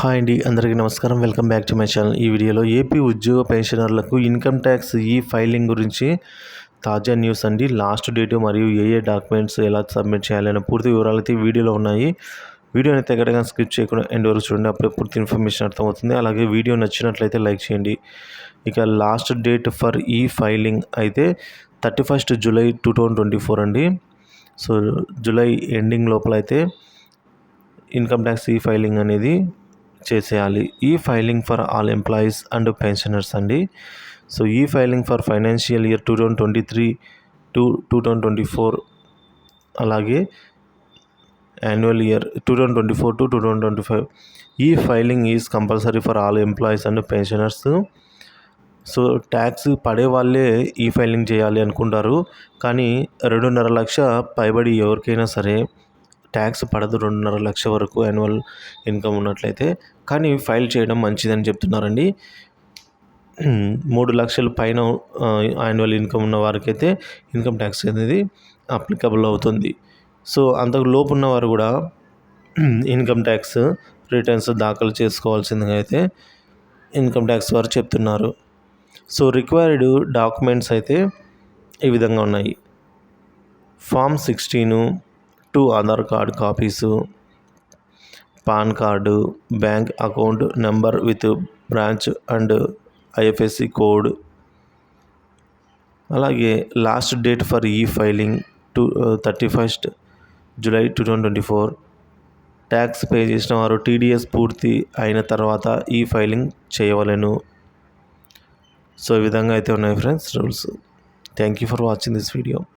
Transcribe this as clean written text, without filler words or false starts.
Hi అండి, అందరికీ నమస్కారం. Welcome back to my channel. ఈ వీడియోలో ఏపీ ఉద్యోగ పెన్షనర్లకు ఇన్కమ్ ట్యాక్స్ ఫైలింగ్ గురించి తాజా న్యూస్ అండి. లాస్ట్ డేట్ మరియు ఏ డాక్యుమెంట్స్ ఎలా సబ్మిట్ చేయాలనే పూర్తి వివరాలు అయితే వీడియోలో ఉన్నాయి. వీడియోని అయితే ఎక్కడైనా స్కిప్ చేయకుండా ఎండ్ వరకు చూడండి, అప్పుడే పూర్తి ఇన్ఫర్మేషన్ అర్థమవుతుంది. అలాగే వీడియో నచ్చినట్లయితే లైక్ చేయండి. ఇక లాస్ట్ డేట్ ఫర్ ఫైలింగ్ అయితే 31 జూలై 2024 అండి. సో జూలై ఎండింగ్ లోపల అయితే ఇన్కమ్ ట్యాక్స్ ఫైలింగ్ అనేది చేసేయాలి. Filing for all employees and pensioners అండి. So filing for financial year 2023 to 2024, అలాగే annual year 2024 to 2025. Filing is compulsory for all employees and pensioners. So tax పడే వాళ్ళే filing చేయాలి అనుకుంటారు, కానీ 2.5 లక్ష పైబడి ఎవరికైనా సరే ట్యాక్స్ పడదు. 2.5 లక్ష వరకు యాన్యువల్ ఇన్కమ్ ఉన్నట్లయితే, కానీ ఫైల్ చేయడం మంచిదని చెప్తున్నారండి. 3 లక్షల పైన యాన్యువల్ ఇన్కమ్ ఉన్న వారికైతే ఇన్కమ్ ట్యాక్స్ అనేది అప్లికబుల్ అవుతుంది. సో అంతకు లోపు ఉన్నవారు కూడా ఇన్కమ్ ట్యాక్స్ రిటర్న్స్ దాఖలు చేసుకోవాల్సిందిగా అయితే ఇన్కమ్ ట్యాక్స్ వారు చెప్తున్నారు. సో రిక్వైర్డ్ డాక్యుమెంట్స్ అయితే ఈ విధంగా ఉన్నాయి. Form 16, 2 Aadhaar card copies, PAN card, bank account number with branch and IFSC code. అలాగే last date for filing 31 July 2024. Tax pay చేసిన వారు టీడీఎస్ పూర్తి అయిన తర్వాత ఫైలింగ్ చేయవలెను. సో ఈ విధంగా అయితే ఉన్నాయి friends rules. Thank you for watching this video.